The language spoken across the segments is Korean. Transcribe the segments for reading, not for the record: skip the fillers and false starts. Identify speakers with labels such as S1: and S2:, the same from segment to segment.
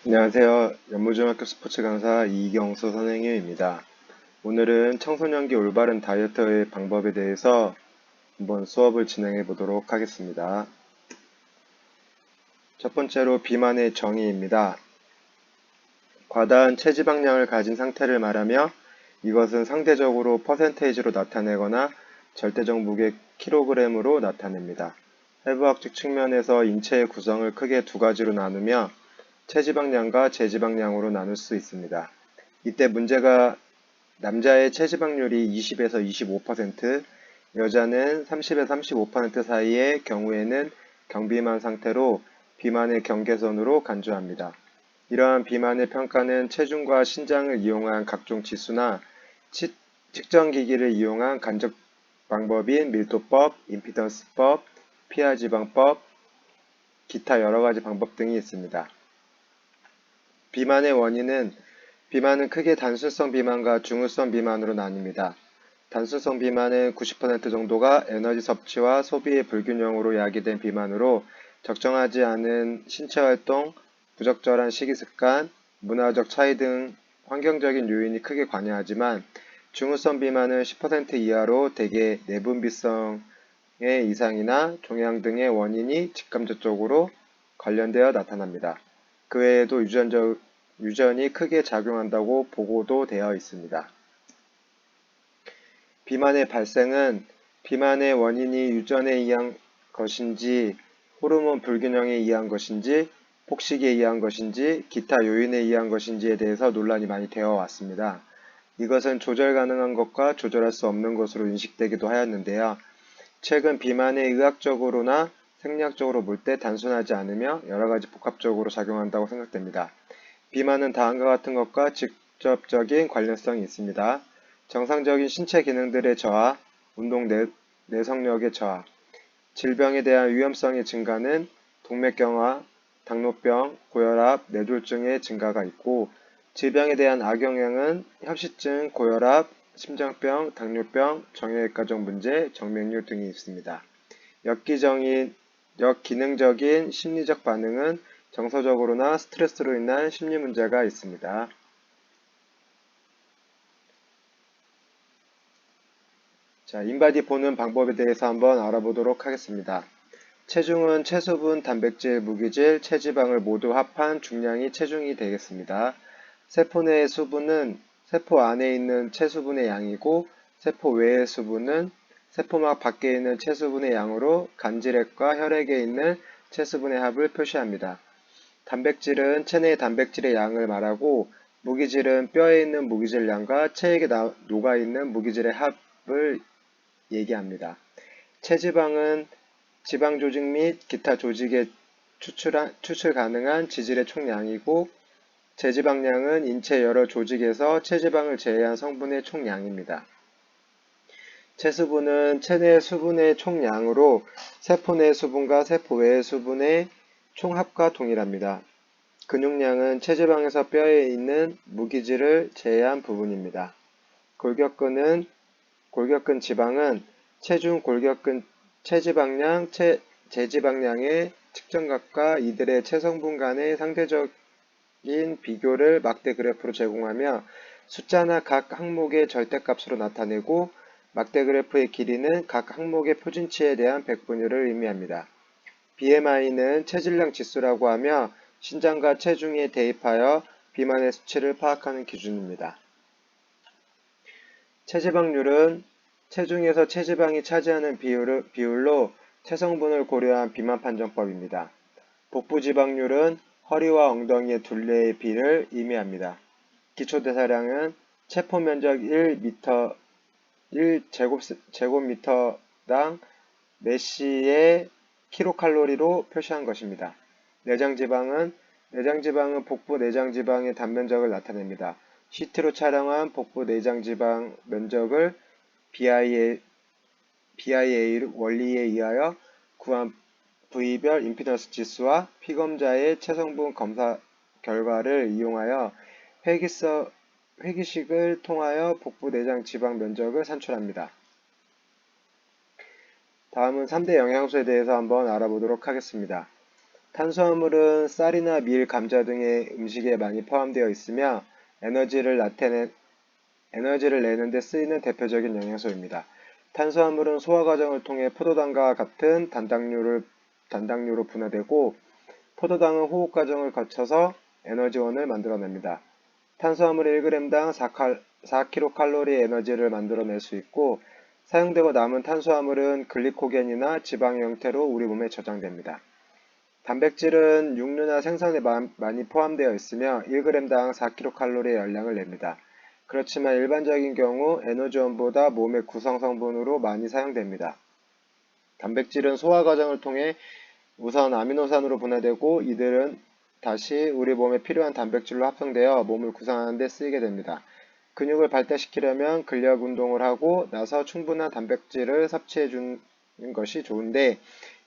S1: 안녕하세요. 연무중학교 스포츠 강사 이경수 선생님입니다. 오늘은 청소년기 올바른 다이어트의 방법에 대해서 한번 수업을 진행해 보도록 하겠습니다. 첫 번째로 비만의 정의입니다. 과다한 체지방량을 가진 상태를 말하며 이것은 상대적으로 퍼센테이지로 나타내거나 절대적 무게 킬로그램으로 나타냅니다. 해부학적 측면에서 인체의 구성을 크게 두 가지로 나누며 체지방량과 제지방량으로 나눌 수 있습니다. 이때 문제가 남자의 체지방률이 20에서 25%, 여자는 30에서 35% 사이의 경우에는 경비만 상태로 비만의 경계선으로 간주합니다. 이러한 비만의 평가는 체중과 신장을 이용한 각종 지수나 측정기기를 이용한 간접 방법인 밀도법, 임피던스법, 피하지방법, 기타 여러 가지 방법 등이 있습니다. 비만은 크게 단순성 비만과 중후성 비만으로 나뉩니다. 단순성 비만은 90% 정도가 에너지 섭취와 소비의 불균형으로 야기된 비만으로 적정하지 않은 신체 활동, 부적절한 식이 습관, 문화적 차이 등 환경적인 요인이 크게 관여하지만 중후성 비만은 10% 이하로 대개 내분비성의 이상이나 종양 등의 원인이 직간접적으로 관련되어 나타납니다. 그 외에도 유전이 크게 작용한다고 보고도 되어 있습니다. 비만의 발생은 비만의 원인이 유전에 의한 것인지, 호르몬 불균형에 의한 것인지, 폭식에 의한 것인지, 기타 요인에 의한 것인지에 대해서 논란이 많이 되어 왔습니다. 이것은 조절 가능한 것과 조절할 수 없는 것으로 인식되기도 하였는데요. 최근 비만이 의학적으로나 생리학적으로 볼 때 단순하지 않으며 여러 가지 복합적으로 작용한다고 생각됩니다. 비만은 다음과 같은 것과 직접적인 관련성이 있습니다. 정상적인 신체 기능들의 저하, 운동 내성력의 저하, 질병에 대한 위험성의 증가는 동맥경화, 당뇨병, 고혈압, 뇌졸중의 증가가 있고 질병에 대한 악영향은 협시증, 고혈압, 심장병, 당뇨병, 정형외과적 문제, 정맥류 등이 있습니다. 역기능적인 심리적 반응은 정서적으로나 스트레스로 인한 심리 문제가 있습니다. 자, 인바디 보는 방법에 대해서 한번 알아보도록 하겠습니다. 체중은 체수분, 단백질, 무기질, 체지방을 모두 합한 중량이 체중이 되겠습니다. 세포 내의 수분은 세포 안에 있는 체수분의 양이고 세포 외의 수분은 세포막 밖에 있는 체수분의 양으로 간질액과 혈액에 있는 체수분의 합을 표시합니다. 단백질은 체내의 단백질의 양을 말하고 무기질은 뼈에 있는 무기질 양과 체액에 녹아있는 무기질의 합을 얘기합니다. 체지방은 지방 조직 및 기타 조직에 추출 가능한 지질의 총량이고 제지방량은 인체 여러 조직에서 체지방을 제외한 성분의 총량입니다. 체수분은 체내 수분의 총량으로 세포 내 수분과 세포 외의 수분의 총합과 동일합니다. 근육량은 체지방에서 뼈에 있는 무기질을 제외한 부분입니다. 골격근 지방은 체중 골격근 체지방량, 제지방량의 측정값과 이들의 체성분 간의 상대적인 비교를 막대 그래프로 제공하며 숫자나 각 항목의 절대값으로 나타내고 막대 그래프의 길이는 각 항목의 표준치에 대한 백분율을 의미합니다. BMI는 체질량 지수라고 하며 신장과 체중에 대입하여 비만의 수치를 파악하는 기준입니다. 체지방률은 체중에서 체지방이 차지하는 비율로 체성분을 고려한 비만 판정법입니다. 복부지방률은 허리와 엉덩이의 둘레의 비를 의미합니다. 기초대사량은 체포면적 1제곱미터당 메시의 킬로칼로리로 표시한 것입니다. 내장지방은 복부 내장지방의 단면적을 나타냅니다. CT로 촬영한 복부 내장지방 면적을 BIA 원리에 의하여 구한 부위별 임피던스 지수와 피검자의 체성분 검사 결과를 이용하여 회기식을 통하여 복부 내장 지방 면적을 산출합니다. 다음은 3대 영양소에 대해서 한번 알아보도록 하겠습니다. 탄수화물은 쌀이나 밀, 감자 등의 음식에 많이 포함되어 있으며 에너지를 내는 데 쓰이는 대표적인 영양소입니다. 탄수화물은 소화 과정을 통해 포도당과 같은 단당류로 분해되고 포도당은 호흡 과정을 거쳐서 에너지원을 만들어냅니다. 탄수화물이 1g당 4kcal의 에너지를 만들어낼 수 있고 사용되고 남은 탄수화물은 글리코겐이나 지방의 형태로 우리 몸에 저장됩니다. 단백질은 육류나 생선에 많이 포함되어 있으며 1g당 4kcal의 열량을 냅니다. 그렇지만 일반적인 경우 에너지원보다 몸의 구성 성분으로 많이 사용됩니다. 단백질은 소화 과정을 통해 우선 아미노산으로 분해되고 이들은 다시 우리 몸에 필요한 단백질로 합성되어 몸을 구성하는 데 쓰이게 됩니다. 근육을 발달시키려면 근력 운동을 하고 나서 충분한 단백질을 섭취해 주는 것이 좋은데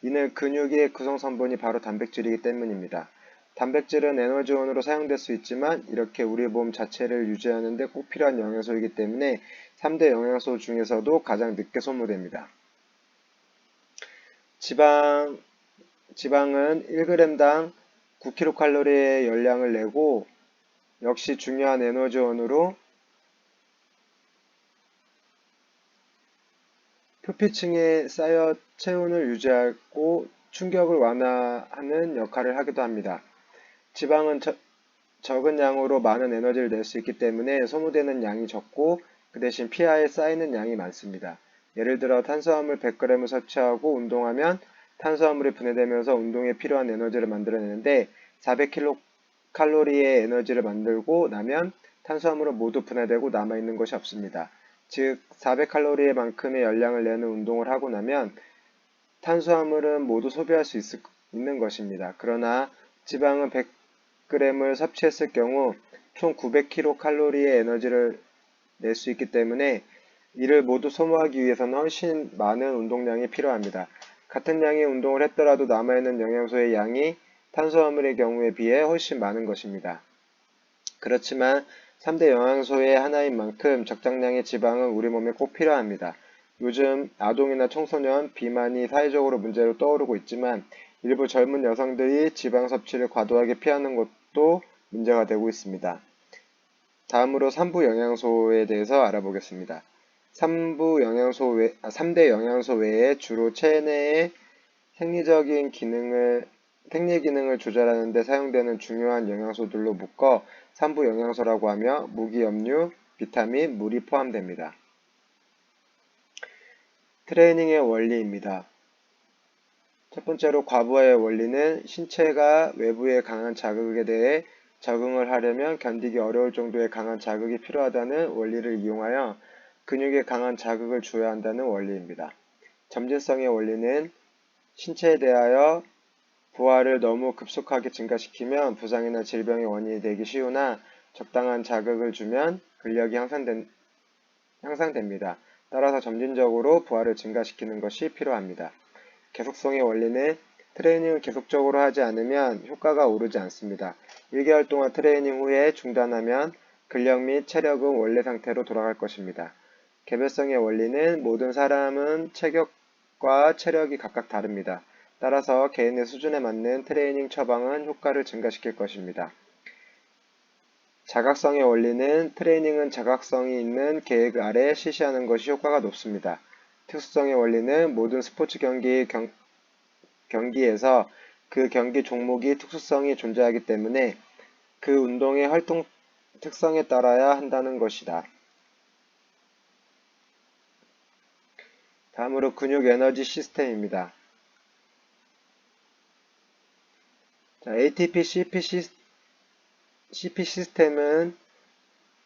S1: 이는 근육의 구성 성분이 바로 단백질이기 때문입니다. 단백질은 에너지원으로 사용될 수 있지만 이렇게 우리 몸 자체를 유지하는 데 꼭 필요한 영양소이기 때문에 3대 영양소 중에서도 가장 늦게 소모됩니다. 지방은 1g당 9kcal의 열량을 내고 역시 중요한 에너지원으로 표피층에 쌓여 체온을 유지하고 충격을 완화하는 역할을 하기도 합니다. 지방은 적은 양으로 많은 에너지를 낼 수 있기 때문에 소모되는 양이 적고 그 대신 피하에 쌓이는 양이 많습니다. 예를 들어 탄수화물 100g을 섭취하고 운동하면 탄수화물이 분해되면서 운동에 필요한 에너지를 만들어내는데 400kcal의 에너지를 만들고 나면 탄수화물은 모두 분해되고 남아있는 것이 없습니다. 즉 400칼로리의 만큼의 열량을 내는 운동을 하고 나면 탄수화물은 모두 소비할 수 있는 것입니다. 그러나 지방은 100g을 섭취했을 경우 총 900kcal의 에너지를 낼 수 있기 때문에 이를 모두 소모하기 위해서는 훨씬 많은 운동량이 필요합니다. 같은 양의 운동을 했더라도 남아있는 영양소의 양이 탄수화물의 경우에 비해 훨씬 많은 것입니다. 그렇지만 3대 영양소의 하나인 만큼 적당량의 지방은 우리 몸에 꼭 필요합니다. 요즘 아동이나 청소년, 비만이 사회적으로 문제로 떠오르고 있지만 일부 젊은 여성들이 지방 섭취를 과도하게 피하는 것도 문제가 되고 있습니다. 다음으로 3부 영양소에 대해서 알아보겠습니다. 3대 영양소 외에 주로 체내의 생리기능을 조절하는 데 사용되는 중요한 영양소들로 묶어 3부 영양소라고 하며 무기, 염류, 비타민, 물이 포함됩니다. 트레이닝의 원리입니다. 첫 번째로 과부하의 원리는 신체가 외부의 강한 자극에 대해 적응을 하려면 견디기 어려울 정도의 강한 자극이 필요하다는 원리를 이용하여 근육에 강한 자극을 주어야 한다는 원리입니다. 점진성의 원리는 신체에 대하여 부하를 너무 급속하게 증가시키면 부상이나 질병의 원인이 되기 쉬우나 적당한 자극을 주면 근력이 향상됩니다. 따라서 점진적으로 부하를 증가시키는 것이 필요합니다. 계속성의 원리는 트레이닝을 계속적으로 하지 않으면 효과가 오르지 않습니다. 1개월 동안 트레이닝 후에 중단하면 근력 및 체력은 원래 상태로 돌아갈 것입니다. 개별성의 원리는 모든 사람은 체격과 체력이 각각 다릅니다. 따라서 개인의 수준에 맞는 트레이닝 처방은 효과를 증가시킬 것입니다. 자각성의 원리는 트레이닝은 자각성이 있는 계획 아래 실시하는 것이 효과가 높습니다. 특수성의 원리는 모든 스포츠 경기에서 그 경기 종목이 특수성이 존재하기 때문에 그 운동의 활동 특성에 따라야 한다는 것이다. 다음으로 근육 에너지 시스템입니다. ATP, CP 시스템은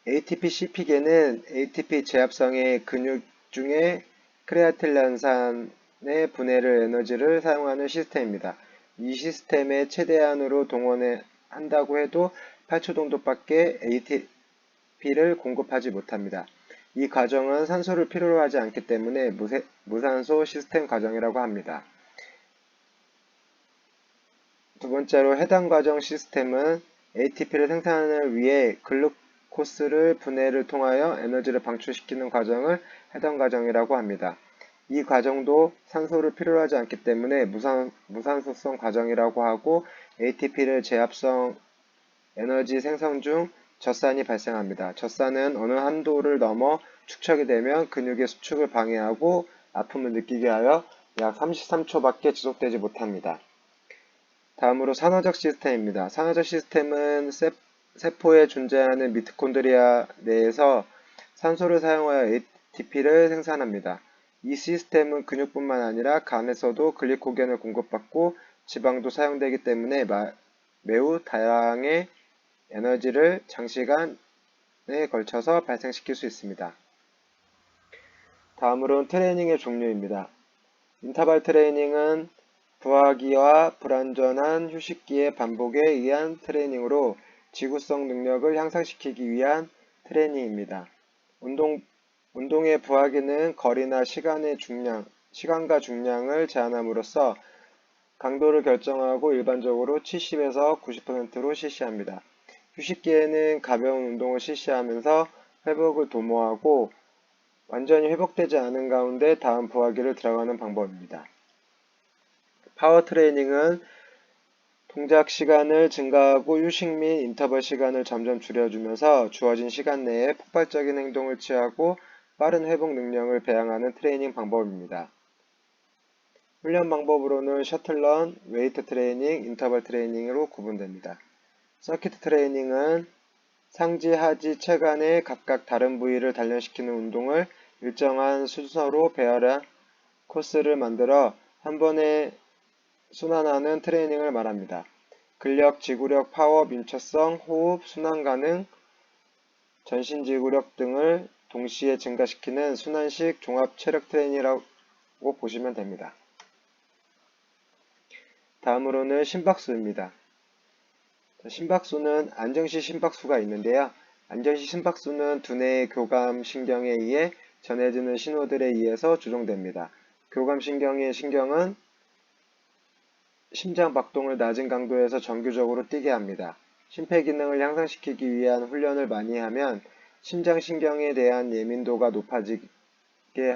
S1: ATP, CP계는 ATP 제합성의 근육 중에 크레아틸란산의 분해를 에너지를 사용하는 시스템입니다. 이 시스템의 최대한으로 동원한다고 해도 8초 정도밖에 ATP를 공급하지 못합니다. 이 과정은 산소를 필요로 하지 않기 때문에 무산소 시스템 과정이라고 합니다. 두 번째로 해당 과정 시스템은 ATP를 생산하기 위해 글루코스를 분해를 통하여 에너지를 방출시키는 과정을 해당 과정이라고 합니다. 이 과정도 산소를 필요로 하지 않기 때문에 무산소성 과정이라고 하고 ATP를 제압성 에너지 생성 중 젖산이 발생합니다. 젖산은 어느 한도를 넘어 축적이 되면 근육의 수축을 방해하고 아픔을 느끼게 하여 약 33초밖에 지속되지 못합니다. 다음으로 산화적 시스템입니다. 산화적 시스템은 세포에 존재하는 미토콘드리아 내에서 산소를 사용하여 ATP를 생산합니다. 이 시스템은 근육뿐만 아니라 간에서도 글리코겐을 공급받고 지방도 사용되기 때문에 매우 다양의 에너지를 장시간에 걸쳐서 발생시킬 수 있습니다. 다음으로는 트레이닝의 종류입니다. 인터벌 트레이닝은 부하기와 불완전한 휴식기의 반복에 의한 트레이닝으로 지구성 능력을 향상시키기 위한 트레이닝입니다. 운동의 부하기는 거리나 시간과 중량을 제한함으로써 강도를 결정하고 일반적으로 70에서 90%로 실시합니다. 휴식기에는 가벼운 운동을 실시하면서 회복을 도모하고 완전히 회복되지 않은 가운데 다음 부하기를 들어가는 방법입니다. 파워 트레이닝은 동작 시간을 증가하고 휴식 및 인터벌 시간을 점점 줄여주면서 주어진 시간 내에 폭발적인 행동을 취하고 빠른 회복 능력을 배양하는 트레이닝 방법입니다. 훈련 방법으로는 셔틀런, 웨이트 트레이닝, 인터벌 트레이닝으로 구분됩니다. 서킷 트레이닝은 상지, 하지, 체간의 각각 다른 부위를 단련시키는 운동을 일정한 순서로 배열한 코스를 만들어 한 번에 순환하는 트레이닝을 말합니다. 근력, 지구력, 파워, 민첩성, 호흡, 순환 가능, 전신 지구력 등을 동시에 증가시키는 순환식 종합 체력 트레이닝이라고 보시면 됩니다. 다음으로는 심박수입니다. 심박수는 안정시 심박수가 있는데요. 안정시 심박수는 두뇌의 교감신경에 의해 전해지는 신호들에 의해서 조정됩니다. 교감신경의 신경은 심장 박동을 낮은 강도에서 정규적으로 뛰게 합니다. 심폐기능을 향상시키기 위한 훈련을 많이 하면 심장신경에 대한 예민도가 높아지게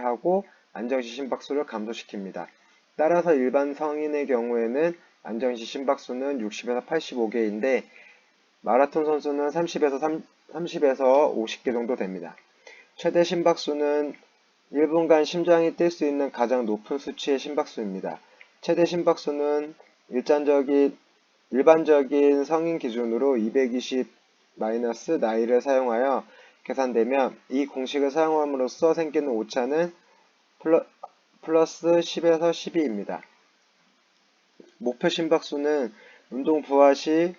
S1: 하고 안정시 심박수를 감소시킵니다. 따라서 일반 성인의 경우에는 안정시 심박수는 60에서 85개인데 마라톤 선수는 30에서 50개 정도 됩니다. 최대 심박수는 1분간 심장이 뛸 수 있는 가장 높은 수치의 심박수입니다. 최대 심박수는 일반적인 성인 기준으로 220 나이를 사용하여 계산되면 이 공식을 사용함으로써 생기는 오차는 플러스 10에서 12입니다. 목표 심박수는 운동 부하 시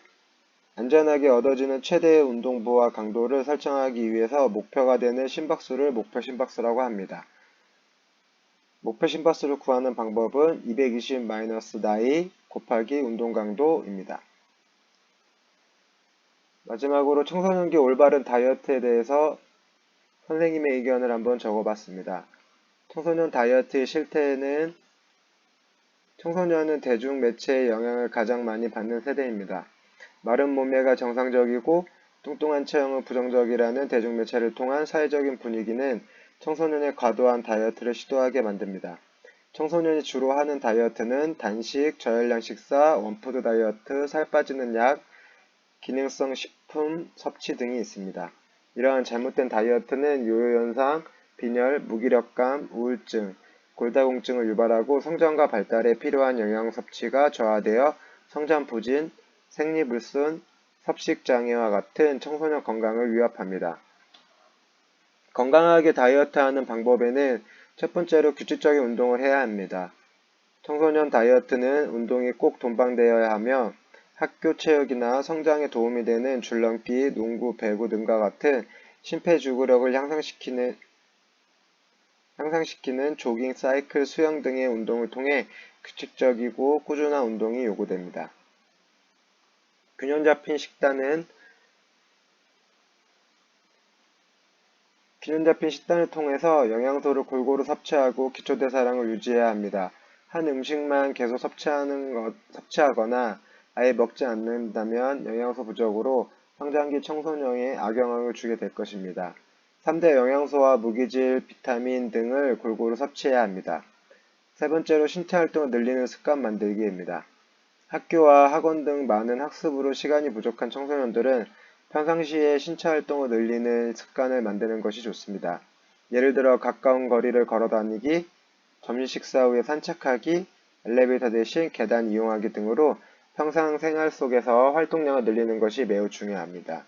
S1: 안전하게 얻어지는 최대의 운동 부하 강도를 설정하기 위해서 목표가 되는 심박수를 목표 심박수라고 합니다. 목표 심박수를 구하는 방법은 220 나이 곱하기 운동 강도입니다. 마지막으로 청소년기 올바른 다이어트에 대해서 선생님의 의견을 한번 적어봤습니다. 청소년 다이어트의 실태는 청소년은 대중매체의 영향을 가장 많이 받는 세대입니다. 마른 몸매가 정상적이고 뚱뚱한 체형은 부정적이라는 대중매체를 통한 사회적인 분위기는 청소년의 과도한 다이어트를 시도하게 만듭니다. 청소년이 주로 하는 다이어트는 단식, 저열량 식사, 원푸드 다이어트, 살 빠지는 약, 기능성 식품 섭취 등이 있습니다. 이러한 잘못된 다이어트는 요요현상, 빈혈, 무기력감, 우울증, 골다공증을 유발하고 성장과 발달에 필요한 영양 섭취가 저하되어 성장 부진, 생리불순, 섭식장애와 같은 청소년 건강을 위협합니다. 건강하게 다이어트하는 방법에는 첫 번째로 규칙적인 운동을 해야 합니다. 청소년 다이어트는 운동이 꼭 동반되어야 하며 학교 체육이나 성장에 도움이 되는 줄넘기, 농구, 배구 등과 같은 심폐지구력을 향상시키는 조깅, 사이클, 수영 등의 운동을 통해 규칙적이고 꾸준한 운동이 요구됩니다. 균형 잡힌 식단을 통해서 영양소를 골고루 섭취하고 기초대사량을 유지해야 합니다. 한 음식만 계속 섭취하거나 아예 먹지 않는다면 영양소 부족으로 성장기 청소년에 악영향을 주게 될 것입니다. 3대 영양소와 무기질, 비타민 등을 골고루 섭취해야 합니다. 세 번째로 신체 활동을 늘리는 습관 만들기입니다. 학교와 학원 등 많은 학습으로 시간이 부족한 청소년들은 평상시에 신체 활동을 늘리는 습관을 만드는 것이 좋습니다. 예를 들어 가까운 거리를 걸어 다니기, 점심 식사 후에 산책하기, 엘리베이터 대신 계단 이용하기 등으로 평상 생활 속에서 활동량을 늘리는 것이 매우 중요합니다.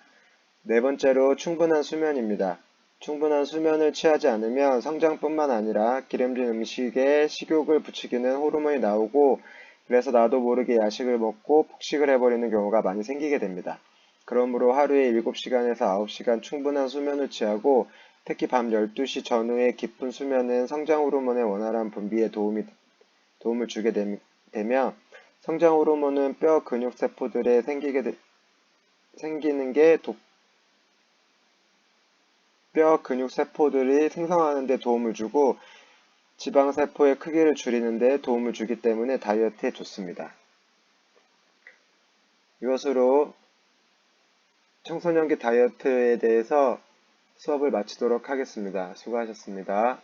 S1: 네 번째로 충분한 수면입니다. 충분한 수면을 취하지 않으면 성장뿐만 아니라 기름진 음식에 식욕을 부추기는 호르몬이 나오고 그래서 나도 모르게 야식을 먹고 폭식을 해버리는 경우가 많이 생기게 됩니다. 그러므로 하루에 7시간에서 9시간 충분한 수면을 취하고 특히 밤 12시 전후의 깊은 수면은 성장 호르몬의 원활한 분비에 도움을 주게 되며 성장 호르몬은 뼈 근육 세포들에 생기는 게 뼈 근육 세포들이 생성하는 데 도움을 주고 지방 세포의 크기를 줄이는 데 도움을 주기 때문에 다이어트에 좋습니다. 이것으로 청소년기 다이어트에 대해서 수업을 마치도록 하겠습니다. 수고하셨습니다.